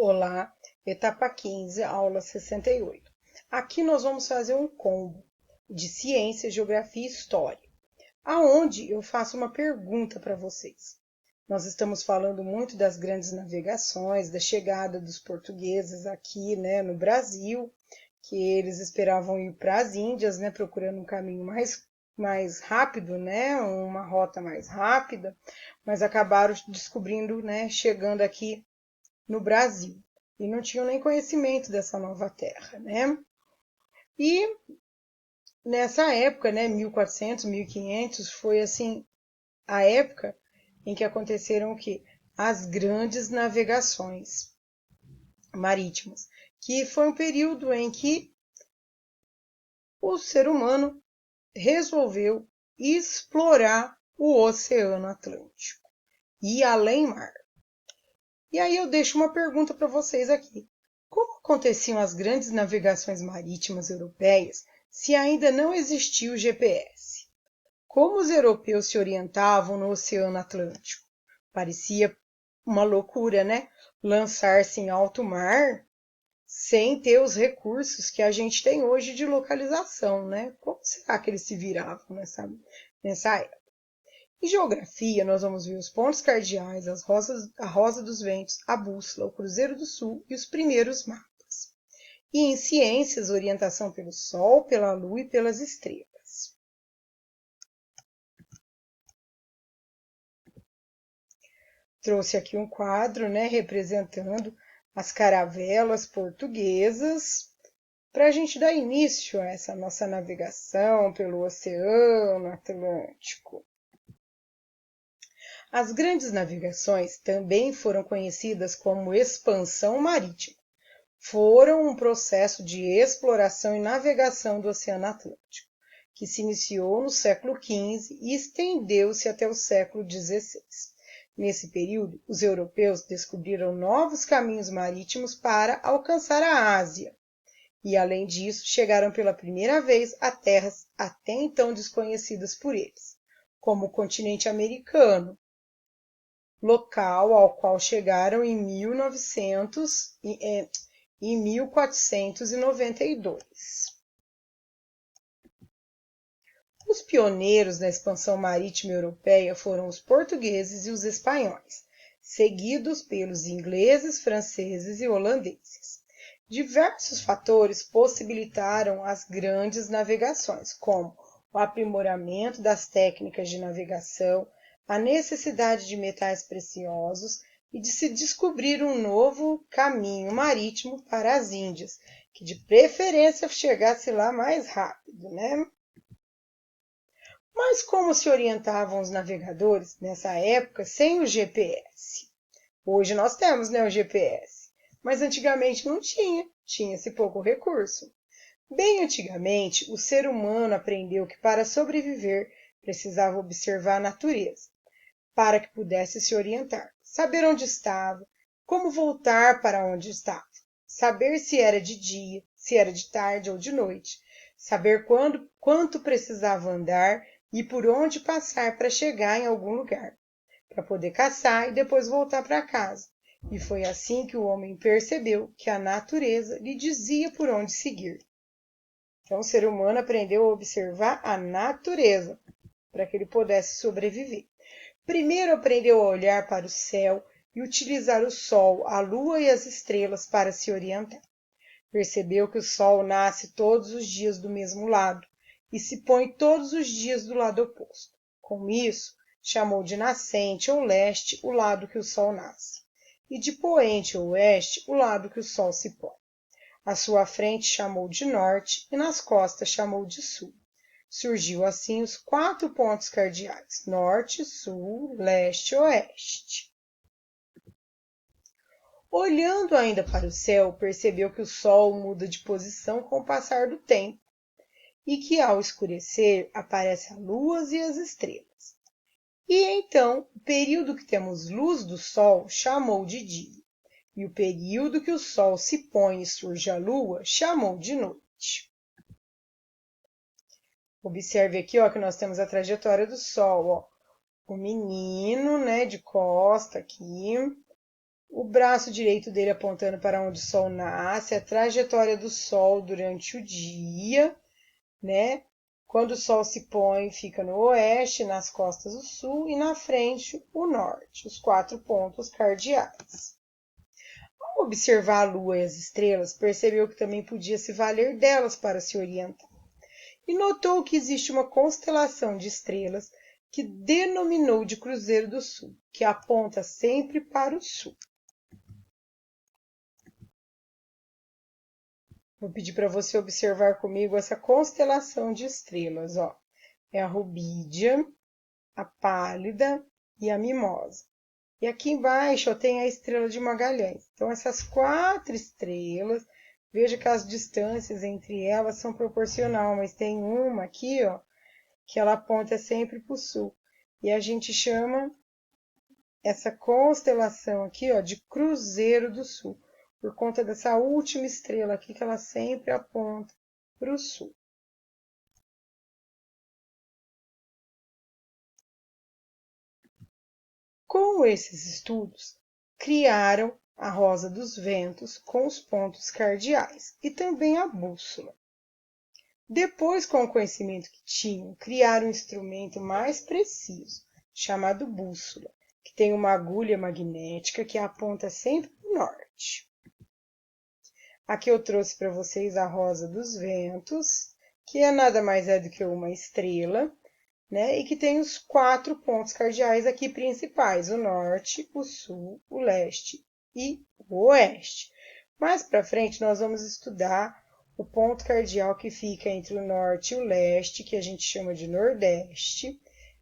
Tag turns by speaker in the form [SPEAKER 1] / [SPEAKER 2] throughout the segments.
[SPEAKER 1] Olá, etapa 15, aula 68. Aqui nós vamos fazer um combo de ciência, geografia e história, aonde eu faço uma pergunta para vocês. Nós estamos falando muito das grandes navegações, da chegada dos portugueses aqui, no Brasil, que eles esperavam ir para as Índias, procurando um caminho mais rápido, uma rota mais rápida, mas acabaram descobrindo, chegando aqui no Brasil e não tinham nem conhecimento dessa nova terra, E nessa época, 1400, 1500, foi assim a época em que aconteceram o quê? As grandes navegações marítimas, que foi um período em que o ser humano resolveu explorar o Oceano Atlântico e além mar. E aí eu deixo uma pergunta para vocês aqui. Como aconteciam as grandes navegações marítimas europeias se ainda não existia o GPS? Como os europeus se orientavam no Oceano Atlântico? Parecia uma loucura, Lançar-se em alto mar sem ter os recursos que a gente tem hoje de localização, Como será que eles se viravam nessa época? Em geografia, nós vamos ver os pontos cardeais, a rosa dos ventos, a bússola, o cruzeiro do sul e os primeiros mapas. E em ciências, orientação pelo Sol, pela Lua e pelas estrelas. Trouxe aqui um quadro, representando as caravelas portuguesas, para a gente dar início a essa nossa navegação pelo Oceano Atlântico. As grandes navegações também foram conhecidas como expansão marítima. Foram um processo de exploração e navegação do Oceano Atlântico, que se iniciou no século XV e estendeu-se até o século XVI. Nesse período, os europeus descobriram novos caminhos marítimos para alcançar a Ásia. E, além disso, chegaram pela primeira vez a terras até então desconhecidas por eles, como o continente americano, local ao qual chegaram em 1492. Os pioneiros da expansão marítima europeia foram os portugueses e os espanhóis, seguidos pelos ingleses, franceses e holandeses. Diversos fatores possibilitaram as grandes navegações, como o aprimoramento das técnicas de navegação, a necessidade de metais preciosos e de se descobrir um novo caminho marítimo para as Índias, que de preferência chegasse lá mais rápido, Mas como se orientavam os navegadores nessa época sem o GPS? Hoje nós temos, o GPS, mas antigamente não tinha-se pouco recurso. Bem antigamente, o ser humano aprendeu que para sobreviver precisava observar a natureza, para que pudesse se orientar, saber onde estava, como voltar para onde estava, saber se era de dia, se era de tarde ou de noite, saber quanto precisava andar e por onde passar para chegar em algum lugar, para poder caçar e depois voltar para casa. E foi assim que o homem percebeu que a natureza lhe dizia por onde seguir. Então o ser humano aprendeu a observar a natureza para que ele pudesse sobreviver. Primeiro aprendeu a olhar para o céu e utilizar o sol, a lua e as estrelas para se orientar. Percebeu que o sol nasce todos os dias do mesmo lado e se põe todos os dias do lado oposto. Com isso, chamou de nascente ou leste o lado que o sol nasce, e de poente ou oeste o lado que o sol se põe. À sua frente chamou de norte e nas costas chamou de sul. Surgiu assim os 4 pontos cardeais: norte, sul, leste e oeste. Olhando ainda para o céu, percebeu que o sol muda de posição com o passar do tempo e que ao escurecer aparecem as luas e as estrelas. E então, o período que temos luz do sol chamou de dia, e o período que o sol se põe e surge a lua chamou de noite. Observe aqui, que nós temos a trajetória do Sol, O menino, de costa aqui, o braço direito dele apontando para onde o Sol nasce, a trajetória do Sol durante o dia, né? Quando o Sol se põe, fica no oeste, nas costas o sul e na frente o norte, os 4 pontos cardeais. Ao observar a Lua e as estrelas, percebeu que também podia se valer delas para se orientar. E notou que existe uma constelação de estrelas que denominou de Cruzeiro do Sul, que aponta sempre para o sul. Vou pedir para você observar comigo essa constelação de estrelas, ó. É a Rubídia, a Pálida e a Mimosa. E aqui embaixo ó, tem a estrela de Magalhães. Então, essas 4 estrelas, veja que as distâncias entre elas são proporcionais, mas tem uma aqui, ó, que ela aponta sempre para o sul. E a gente chama essa constelação aqui, ó, de Cruzeiro do Sul, por conta dessa última estrela aqui que ela sempre aponta para o sul. Com esses estudos, criaram a rosa dos ventos com os pontos cardeais e também a bússola. Depois, com o conhecimento que tinham, criaram um instrumento mais preciso, chamado bússola, que tem uma agulha magnética que aponta sempre para o norte. Aqui eu trouxe para vocês a rosa dos ventos, que é nada mais do que uma estrela, né? E que tem os 4 pontos cardeais aqui principais, o norte, o sul, o leste e o oeste. Mais para frente nós vamos estudar o ponto cardeal que fica entre o norte e o leste, que a gente chama de nordeste,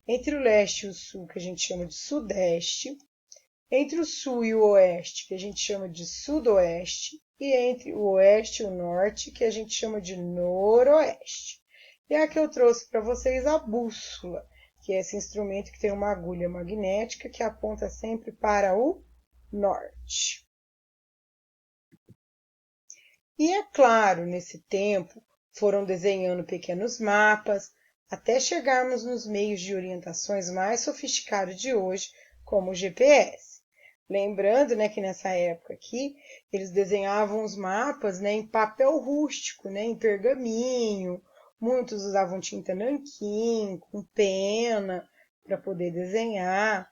[SPEAKER 1] entre o leste e o sul, que a gente chama de sudeste, entre o sul e o oeste, que a gente chama de sudoeste, e entre o oeste e o norte, que a gente chama de noroeste. E aqui eu trouxe para vocês a bússola, que é esse instrumento que tem uma agulha magnética que aponta sempre para o norte. E é claro, nesse tempo, foram desenhando pequenos mapas, até chegarmos nos meios de orientações mais sofisticados de hoje, como o GPS. Lembrando, né, que nessa época aqui, eles desenhavam os mapas, né, em papel rústico, né, em pergaminho. Muitos usavam tinta nanquim, com pena, para poder desenhar.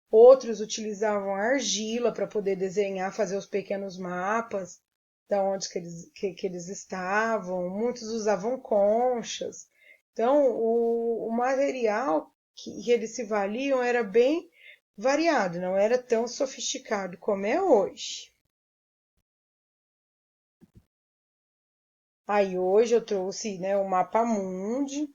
[SPEAKER 1] Outros utilizavam argila para poder desenhar, fazer os pequenos mapas da onde que eles estavam. Muitos usavam conchas. Então, o material que eles se valiam era bem variado, não era tão sofisticado como é hoje. Aí hoje eu trouxe, né, o mapa mundi,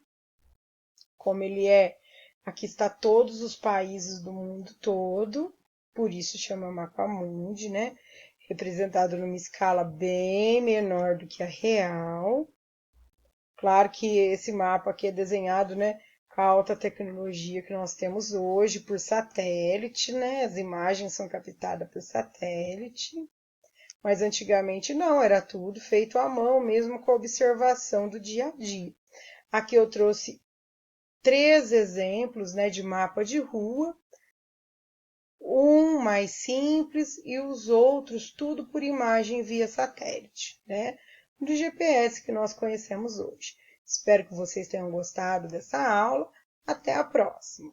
[SPEAKER 1] como ele é, aqui está todos os países do mundo todo, por isso chama mapa mundi, né? Representado numa escala bem menor do que a real. Claro que esse mapa aqui é desenhado, né, com a alta tecnologia que nós temos hoje por satélite, né? As imagens são captadas por satélite. Mas antigamente não, era tudo feito à mão, mesmo com a observação do dia a dia. Aqui eu trouxe 3 exemplos, né, de mapa de rua, um mais simples e os outros tudo por imagem via satélite, né, do GPS que nós conhecemos hoje. Espero que vocês tenham gostado dessa aula. Até a próxima!